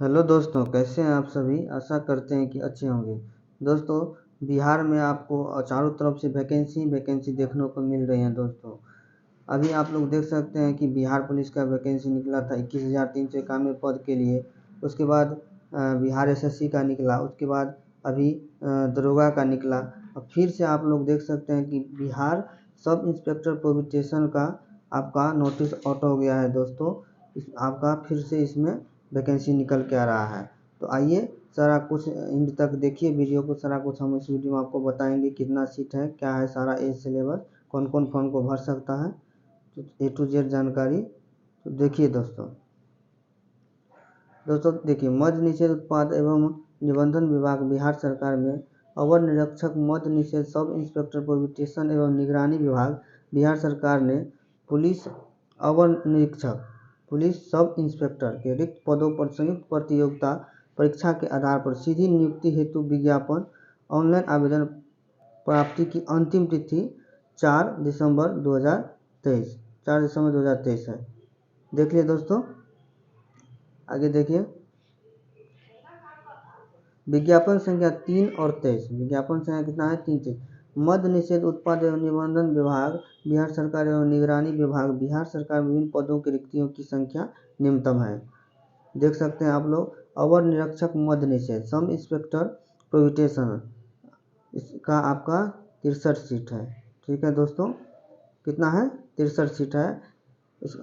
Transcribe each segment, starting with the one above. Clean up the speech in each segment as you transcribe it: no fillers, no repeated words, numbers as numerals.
Hello दोस्तों, कैसे हैं आप सभी। आशा करते हैं कि अच्छे होंगे। दोस्तों, बिहार में आपको चारों तरफ से वैकेंसी देखने को मिल रही हैं। दोस्तों, अभी आप लोग देख सकते हैं कि बिहार पुलिस का वैकेंसी निकला था 21,391 पद के लिए। उसके बाद बिहार एसएससी का निकला। उसके बाद अभी दरोगा का निकला। अब फिर से आप लोग देख सकते हैं कि बिहार सब इंस्पेक्टर प्रोबिटेशन का आपका नोटिस आउट हो गया है। दोस्तों, आपका फिर से इसमें वैकेंसी निकल के आ रहा है। तो आइए सारा कुछ एंड तक देखिए वीडियो को। सारा कुछ हम इस वीडियो में आपको बताएंगे, कितना सीट है, क्या है सारा एज सिलेबस, कौन कौन फॉर्म को भर सकता है, तो A to Z जानकारी। तो देखिए दोस्तों देखिए, मद्य निषेध उत्पाद एवं निबंधन विभाग बिहार सरकार में अवर निरीक्षक मद्य निषेध सब इंस्पेक्टर प्रोहिबिशन एवं निगरानी विभाग बिहार सरकार ने पुलिस अवर निरीक्षक पुलिस सब इंस्पेक्टर के रिक्त पदों पर संयुक्त प्रतियोगिता परीक्षा के आधार पर सीधी नियुक्ति हेतु विज्ञापन ऑनलाइन आवेदन प्राप्ति की अंतिम तिथि 4 दिसंबर 2023 है। देख लिए दोस्तों, आगे देखिए। विज्ञापन संख्या 3 और 23। विज्ञापन संख्या कितना है? 3 मद्य निषेध उत्पाद एवं निबंधन विभाग बिहार सरकार एवं निगरानी विभाग बिहार सरकार विभिन्न पदों की रिक्तियों की संख्या निम्नतम है। देख सकते हैं आप लोग। अवर निरीक्षक मद्य निषेध सब इंस्पेक्टर प्रोहिबिशन, इसका आपका 63 सीट है। ठीक है दोस्तों, कितना है? 63 सीट है इस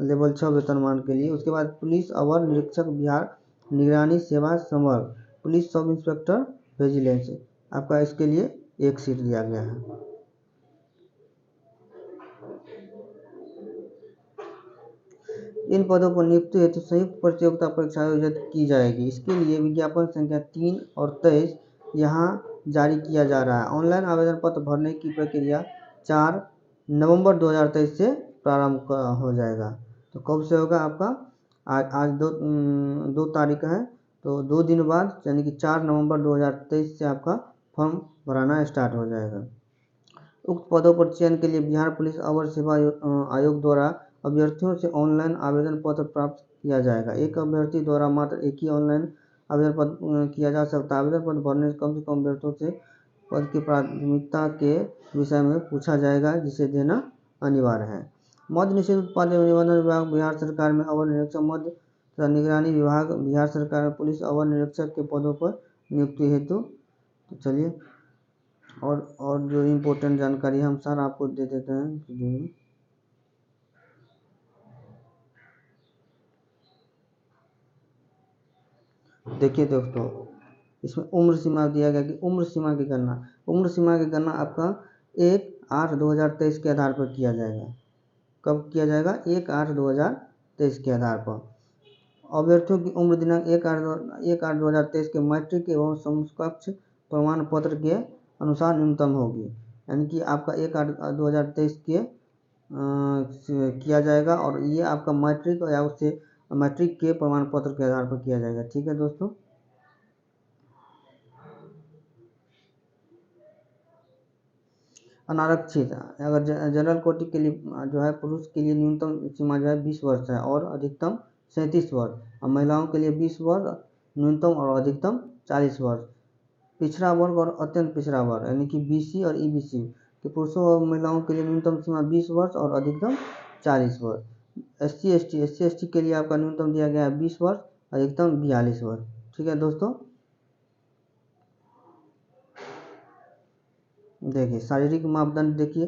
लेवल 6 वेतनमान के लिए। उसके बाद पुलिस अवर निरीक्षक बिहार निगरानी सेवा संवर्ग पुलिस सब इंस्पेक्टर विजिलेंस, आपका इसके लिए 1 सीट दिया गया है। इन पदों पर नियुक्ति हेतु संयुक्त प्रतियोगिता परीक्षा आयोजित की जाएगी। इसके लिए विज्ञापन संख्या 3 और 23 यहाँ जारी किया जा रहा है। ऑनलाइन आवेदन पत्र भरने की प्रक्रिया 4 नवंबर 2023 से प्रारंभ हो जाएगा। तो कब से होगा आपका? आज 2 तारीख है, तो 2 दिन बाद यानी कि 4 नवंबर 2023 से आपका फॉर्म भराना स्टार्ट हो जाएगा। उक्त पदों पर चयन के लिए बिहार पुलिस अवर सेवा आयोग द्वारा अभ्यर्थियों से ऑनलाइन आवेदन पत्र प्राप्त किया जाएगा। एक अभ्यर्थी द्वारा मात्र एक ही ऑनलाइन आवेदन पत्र किया जा सकता है। आवेदन पत्र भरने से कम अभ्यर्थियों से पद की प्राथमिकता के विषय में पूछा जाएगा, जिसे देना अनिवार्य है। मद्य निषेध उत्पाद एवं निबंधन विभाग बिहार सरकार में अवर निरीक्षक मद्य तथा निगरानी विभाग बिहार सरकार में पुलिस अवर निरीक्षक के पदों पर नियुक्ति हेतु। तो चलिए और जो इम्पोर्टेंट जानकारी हम सर आपको दे देते हैं वीडियो में। देखिए दोस्तों, इसमें उम्र सीमा दिया गया कि उम्र सीमा की गणना आपका 1/8/2023 के आधार पर किया जाएगा। कब किया जाएगा? 1/8/2023 के आधार पर। अभ्यर्थियों की उम्र दिनांक 1/8/2023 के मैट्रिक एवं समकक्ष प्रमाण पत्र के अनुसार न्यूनतम होगी। यानी कि आपका 1/8/2023 के किया जाएगा, और ये आपका मैट्रिक या उससे मैट्रिक के प्रमाण पत्र के आधार पर किया जाएगा। ठीक है दोस्तों, अनारक्षित अगर जनरल कोटि के लिए जो है पुरुष के लिए न्यूनतम सीमा जो है 20 वर्ष है और अधिकतम 37 वर्ष, और महिलाओं के लिए 20 वर्ष न्यूनतम और अधिकतम 40 वर्ष। पिछड़ा वर्ग और अत्यंत पिछड़ा वर्ग यानी कि BC और EBC के पुरुषों और महिलाओं के लिए न्यूनतम सीमा 20 वर्ष और अधिकतम 40 वर्ष। SC/ST के लिए आपका न्यूनतम दिया गया है 20 वर्ष, अधिकतम 42 वर्ष। ठीक है दोस्तों, देखिए शारीरिक मापदंड देखिए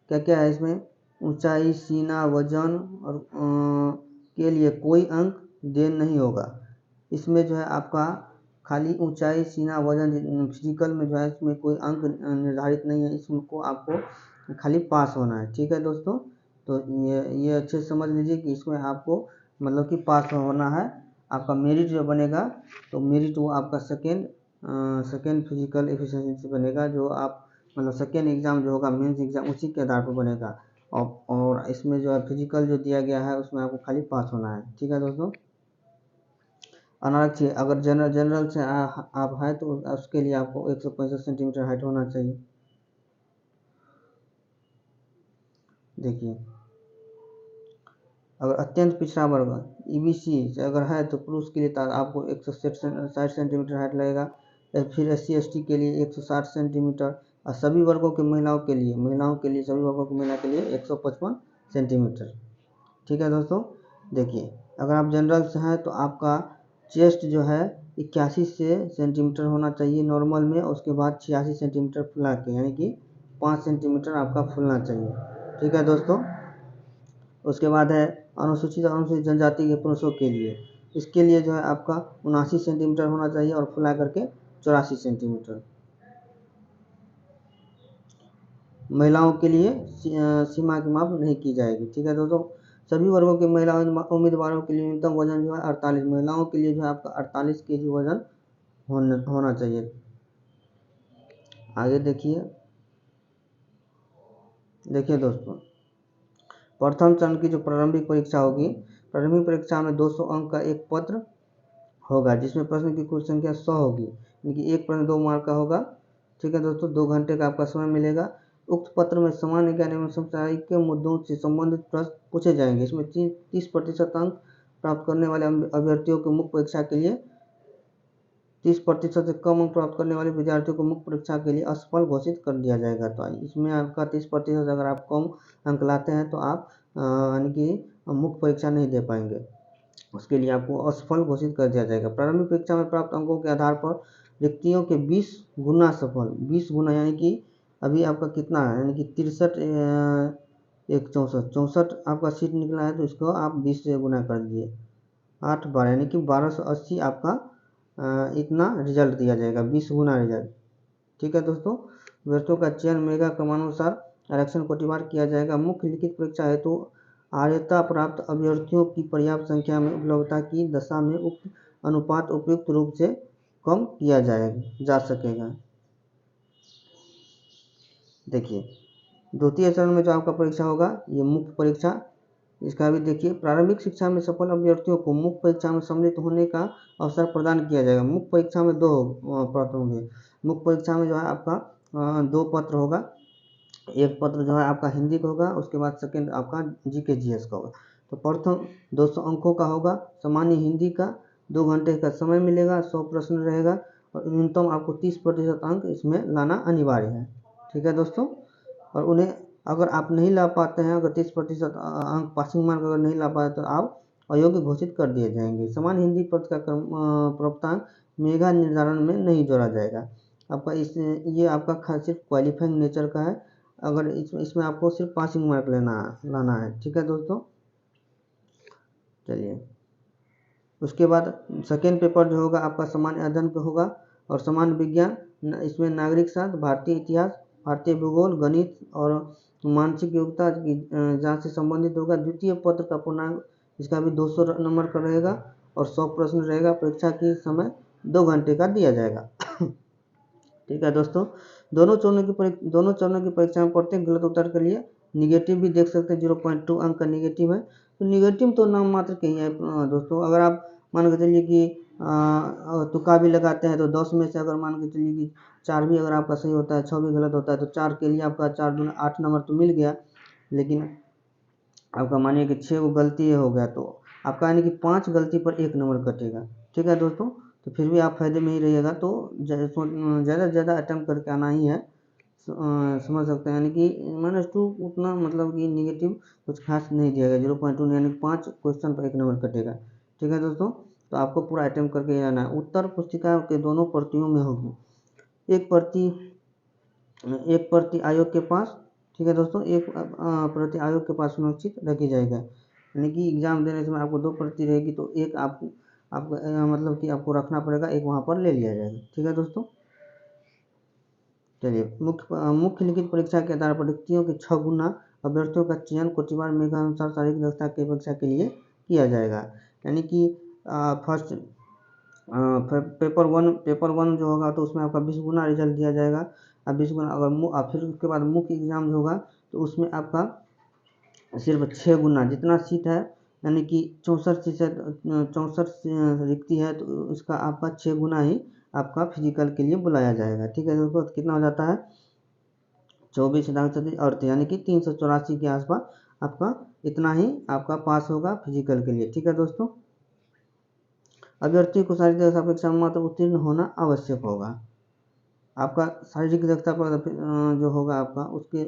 क्या क्या है इसमें। ऊंचाई, सीना, वजन और के लिए कोई अंक देन नहीं होगा। इसमें जो है आपका खाली ऊंचाई, सीना, वजन फिजिकल में जो है इसमें कोई अंक निर्धारित नहीं है। इसको आपको खाली पास होना है। ठीक है दोस्तों, तो ये अच्छे से समझ लीजिए कि इसमें आपको मतलब कि पास होना है। आपका मेरिट जो बनेगा, तो मेरिट वो आपका सेकेंड फिजिकल एफिशिएंसी बनेगा, जो आप मतलब सेकेंड एग्ज़ाम जो होगा मेंस एग्ज़ाम उसी के आधार पर बनेगा। और इसमें जो है फिजिकल जो दिया गया है उसमें आपको खाली पास होना है। ठीक है दोस्तों, अनारक्षित अगर जनरल से आप हैं तो उसके लिए आपको 165 सेंटीमीटर हाइट होना चाहिए। देखिए अगर अत्यंत पिछड़ा वर्ग ईबीसी अगर है तो पुरुष के लिए आपको 160 सेंटीमीटर हाइट लगेगा। फिर SC/ST के लिए 160 सेंटीमीटर, और सभी वर्गों के महिलाओं के लिए सभी वर्गों की महिला के लिए 155 सेंटीमीटर। ठीक है दोस्तों, देखिए अगर आप जनरल से हैं तो आपका चेस्ट जो है 81 सेंटीमीटर होना चाहिए नॉर्मल में, उसके बाद 86 सेंटीमीटर फुला के, यानी कि 5 सेंटीमीटर आपका फूलना चाहिए। ठीक है दोस्तों, उसके बाद है अनुसूचित और अनुसूचित जनजाति के पुरुषों के लिए, इसके लिए जो है आपका 79 सेंटीमीटर होना चाहिए और फुला करके 84 सेंटीमीटर। महिलाओं के लिए सीमा की माप नहीं की जाएगी। ठीक है दोस्तों, सभी वर्गों के महिला उम्मीदवारों के लिए न्यूनतम वजन जो है 48, महिलाओं के लिए जो है आपका 48 केजी वजन होना चाहिए। आगे देखिए दोस्तों, प्रथम चरण की जो प्रारंभिक परीक्षा होगी, प्रारंभिक परीक्षा में 200 अंक का एक पत्र होगा जिसमें प्रश्न की कुल संख्या 100 होगी, यानी कि एक प्रश्न 2 मार्क का होगा। ठीक है दोस्तों, 2 घंटे का आपका समय मिलेगा। उक्त पत्र में सामान्य ज्ञान एवं समसामयिक के मुद्दों से संबंधित प्रश्न पूछे जाएंगे। इसमें 30% अंक प्राप्त करने वाले अभ्यर्थियों को मुख्य परीक्षा के लिए 30% से कम अंक प्राप्त करने वाले विद्यार्थियों को मुख्य परीक्षा के लिए असफल घोषित कर दिया जाएगा। तो इसमें आपका 30% अगर आप कम अंक लाते हैं तो आप यानी कि मुख्य परीक्षा नहीं दे पाएंगे, उसके लिए आपको असफल घोषित कर दिया जाएगा। प्रारंभिक परीक्षा में प्राप्त अंकों के आधार पर रिक्तियों के 20 गुना सफल, 20 गुना यानी कि अभी आपका कितना है, यानी कि 63 एक 64 आपका सीट निकला है, तो इसको आप 20 से गुना कर दिए, 8 बार यानी कि 1280 आपका इतना रिजल्ट दिया जाएगा, 20 गुना रिजल्ट। ठीक है दोस्तों, अभ्यर्थियों का चयन मेगा क्रमानुसार आरक्षण कोटिवार किया जाएगा। मुख्य लिखित परीक्षा हेतु आर्यता प्राप्त अभ्यर्थियों की पर्याप्त संख्या में उपलब्धता की दशा में उक्त अनुपात उपयुक्त रूप से कम किया जा सकेगा। देखिए द्वितीय चरण में जो आपका परीक्षा होगा ये मुख्य परीक्षा, इसका भी देखिए, प्रारंभिक शिक्षा में सफल अभ्यर्थियों को मुख्य परीक्षा में सम्मिलित होने का अवसर प्रदान किया जाएगा। मुख्य परीक्षा में 2 पत्र होंगे। मुख्य परीक्षा में जो है आपका 2 पत्र होगा, एक पत्र जो है आपका हिंदी का होगा, उसके बाद सेकेंड आपका GK GS का होगा। तो प्रथम 200 अंकों का होगा, सामान्य हिंदी का 2 घंटे का समय मिलेगा, 100 प्रश्न रहेगा और न्यूनतम आपको 30% अंक इसमें लाना अनिवार्य है। ठीक है दोस्तों, और उन्हें अगर आप नहीं ला पाते हैं, अगर 30% अंक पासिंग मार्क अगर नहीं ला पाते तो आप अयोग्य घोषित कर दिए जाएंगे। समान हिंदी पत्र का प्राप्तांक मेगा निर्धारण में नहीं जोड़ा जाएगा। आपका ये आपका सिर्फ क्वालिफाइंग नेचर का है, अगर इसमें आपको सिर्फ पासिंग मार्क लाना है। ठीक है दोस्तों, चलिए उसके बाद सेकेंड पेपर जो होगा आपका सामान्य अध्ययन का होगा और सामान्य विज्ञान, इसमें नागरिक शास्त्र, भारतीय इतिहास, भारतीय भूगोल, गणित और मानसिक योग्यता की जांच से संबंधित होगा। द्वितीय पत्र का पूर्णांक इसका भी 200 नंबर का रहेगा और 100 प्रश्न रहेगा। परीक्षा की समय 2 घंटे का दिया जाएगा। ठीक है दोस्तों, दोनों चरणों की परीक्षा में प्रत्येक गलत उत्तर के लिए निगेटिव भी देख सकते हैं, 0.2 अंक का निगेटिव है। तो निगेटिव तो नाम मात्र के ही है दोस्तों। अगर आप मान के चलिए कि तुक्का भी लगाते हैं तो 10 में से अगर मान के चलिए कि 4 भी अगर आपका सही होता है, 6 भी गलत होता है, तो 4 के लिए आपका 4 दूनी 8 नंबर तो मिल गया, लेकिन आपका मानिए कि 6 गलती हो गया तो आपका यानी कि 5 गलती पर 1 नंबर कटेगा। ठीक है दोस्तों, तो फिर भी आप फायदे में ही रहिएगा, तो ज़्यादा से ज़्यादा अटैम्प्ट करके आना ही है, समझ सकते हैं। यानी कि -2 उतना मतलब कि निगेटिव कुछ खास नहीं दिया गया, 0.2 यानी 5 क्वेश्चन पर 1 नंबर कटेगा। ठीक है दोस्तों, तो आपको पूरा अटैम्प्ट करके आना है। उत्तर पुस्तिका के दोनों प्रतियों में होगी, एक प्रति आयोग के पास। ठीक है दोस्तों, एक प्रति आयोग के पास सुरक्षित रखी जाएगा, यानी कि एग्जाम देने समय आपको 2 प्रति रहेगी तो एक आपको मतलब कि आपको रखना पड़ेगा, एक वहाँ पर ले लिया जाएगा। ठीक है दोस्तों, चलिए मुख्य लिखित परीक्षा के आधार पर रिक्तियों के 6 गुना अभ्यर्थियों का चयन कोटिवार मेगा अनुसार शारीरिक दक्षता की परीक्षा के लिए किया जाएगा। यानी कि फर्स्ट पेपर वन जो होगा तो उसमें आपका 20 गुना रिजल्ट दिया जाएगा। अब 20 गुना अगर फिर उसके बाद मुख्य एग्जाम जो होगा तो उसमें आपका सिर्फ 6 गुना जितना सीट है, यानी कि 64 रिक्ति है तो इसका आपका 6 गुना ही आपका फिजिकल के लिए बुलाया जाएगा। ठीक है दोस्तों, कितना हो जाता है 24 38 यानी कि 384 के आसपास आपका इतना ही आपका पास होगा फिजिकल के लिए। ठीक है दोस्तों, अभ्यर्थियों को शारीरिक दक्षता परीक्षा में मात्र उत्तीर्ण होना आवश्यक होगा। आपका शारीरिक दक्षता पर जो होगा आपका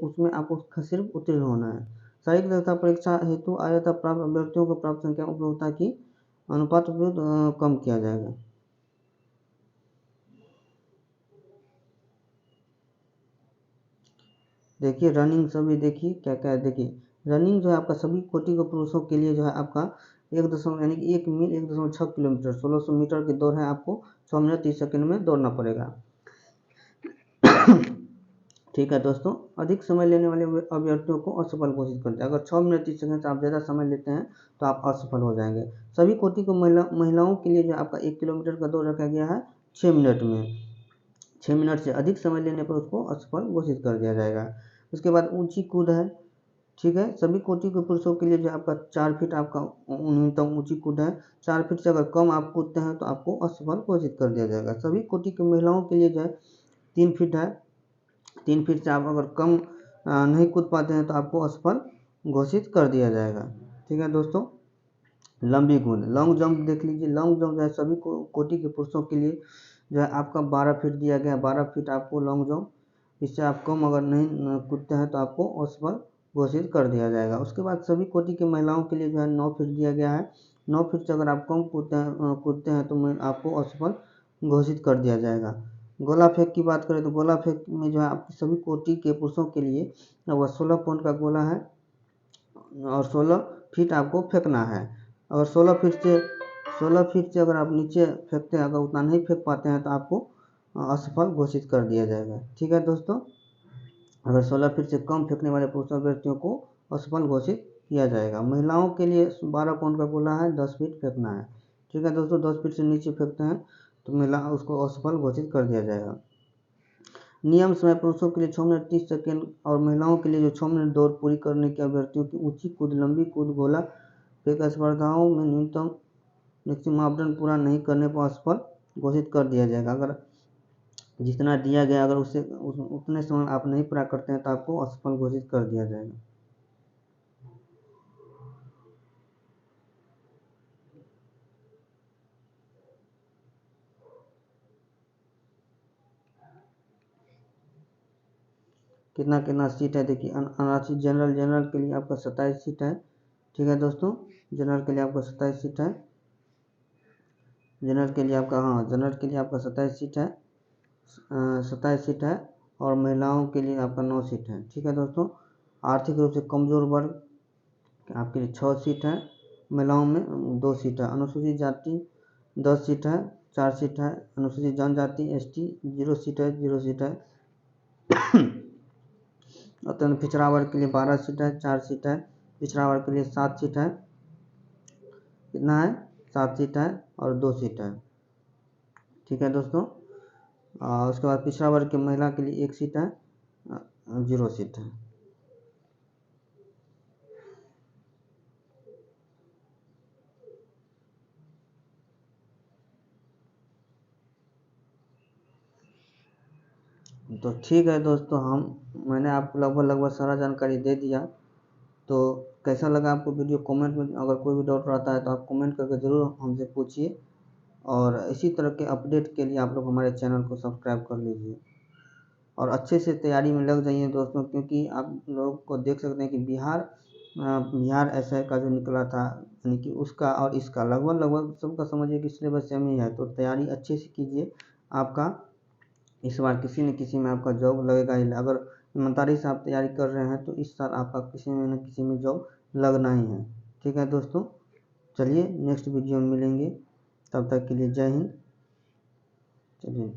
उसमें आपको सिर्फ उत्तीर्ण होना है। शारीरिक दक्षता परीक्षा हेतु आयोता प्राप्त अभ्यर्थियों को प्राप्त संख्या उपयोगिता की अनुपात उपयोग कम किया जाएगा। देखिए रनिंग सभी देखिए क्या क्या है। देखिए रनिंग जो है आपका सभी कोटि के पुरुषों के लिए जो है आपका 1 यानी कि 1 मील 1.6 किलोमीटर 1600 मीटर की दौड़ है, आपको 6 मिनट 30 सेकंड में दौड़ना पड़ेगा। ठीक है दोस्तों, अधिक समय लेने वाले अभ्यर्थियों को असफल घोषित करते हैं। अगर 6 मिनट 30 सेकंड से आप ज़्यादा समय लेते हैं तो आप असफल हो जाएंगे। सभी कोटि को महिलाओं के लिए जो आपका 1 किलोमीटर का दौड़ रखा गया है 6 मिनट में। 6 मिनट से अधिक समय लेने पर उसको असफल घोषित कर दिया जाएगा। उसके बाद ऊंची कूद है। ठीक है, सभी कोटि के पुरुषों के लिए जो आपका 4 फीट आपका न्यूनतम ऊंची कूद है। 4 फीट से अगर कम आप कूदते हैं तो आपको असफल घोषित कर दिया जाएगा। सभी कोटि की महिलाओं के लिए जो है 3 फीट है। 3 फीट से आप अगर कम नहीं कूद पाते हैं तो आपको असफल घोषित कर दिया जाएगा। ठीक है दोस्तों, लंबी कूद लॉन्ग जंप देख लीजिए। लॉन्ग जंप जो है सभी कोटि के पुरुषों के लिए जो है आपका 12 फीट दिया गया है। 12 फीट आपको लॉन्ग जंप, इससे आप कम अगर नहीं कूदते हैं तो आपको असफल घोषित कर दिया जाएगा। उसके बाद सभी कोटि की महिलाओं के लिए जो है 9 फीट दिया गया है। 9 फीट से अगर आप कम कूदते हैं तो आपको असफल घोषित कर दिया जाएगा। गोला फेंक की बात करें तो गोला फेंक में जो है आपकी सभी कोटि के पुरुषों के लिए वह 16 पॉइंट का गोला है और 16 फीट आपको फेंकना है। अगर 16 फीट से अगर आप नीचे फेंकते हैं, अगर उतना नहीं फेंक पाते हैं तो आपको असफल घोषित कर दिया जाएगा। ठीक है दोस्तों, अगर 16 फीट से कम फेंकने वाले पुरुष अभ्यर्थियों को असफल घोषित किया जाएगा। महिलाओं के लिए 12 पॉइंट का गोला है, 10 फीट फेंकना है। ठीक है दोस्तों, 10 फीट से नीचे फेंकते हैं तो महिला उसको असफल घोषित कर दिया जाएगा। नियम समय पुरुषों के लिए 6 मिनट 30 सेकंड और महिलाओं के लिए जो 6 मिनट दौड़ पूरी करने के अभ्यर्थियों की ऊंची कूद, लंबी कूद, गोला फेंक स्पर्धाओं में न्यूनतम निश्चित मापदंड पूरा नहीं करने पर असफल घोषित कर दिया जाएगा। अगर जितना दिया गया अगर उससे उतने समय आप नहीं पूरा करते हैं तो आपको असफल घोषित कर दिया जाएगा। कितना सीट है देखिए। अनारक्षित जनरल के लिए आपका 27 सीट है। ठीक है दोस्तों, जनरल के लिए आपका 27 सीट है। जनरल के लिए आपका 27 सीट है। 27 सीट है और महिलाओं के लिए आपका 9 सीट है। ठीक है दोस्तों, आर्थिक रूप से कमजोर वर्ग आपके लिए 6 सीट है। महिलाओं में 2 सीट है। अनुसूचित जाति 10 सीट है, 4 सीट है। अनुसूचित जनजाति ST 0 सीट है, 0 सीट है। अत्यंत पिछड़ा वर्ग के लिए 12 सीट है, 4 सीट है। पिछड़ा वर्ग के लिए 7 सीट है। कितना है? 7 सीट है और 2 सीट है। ठीक है दोस्तों, उसके बाद पिछड़ा वर्ग के महिला के लिए 1 सीट है, 0 सीट है। तो ठीक है दोस्तों, मैंने आपको लगभग सारा जानकारी दे दिया। तो कैसा लगा आपको वीडियो, कमेंट में अगर कोई भी डाउट रहता है तो आप कमेंट करके ज़रूर हमसे पूछिए। और इसी तरह के अपडेट के लिए आप लोग हमारे चैनल को सब्सक्राइब कर लीजिए और अच्छे से तैयारी में लग जाइए दोस्तों, क्योंकि आप लोग को देख सकते हैं कि बिहार SI का जो निकला था, यानी कि उसका और इसका लगभग सबका समझिए कि सिलेबस सेम ही है। तो तैयारी अच्छे से कीजिए, आपका इस बार किसी न किसी में आपका जॉब लगेगा ही। अगर ईमानदारी से आप तैयारी कर रहे हैं तो इस साल आपका किसी में न किसी में जॉब लगना ही है। ठीक है दोस्तों, चलिए नेक्स्ट वीडियो में मिलेंगे, तब तक के लिए जय हिंद। चलिए।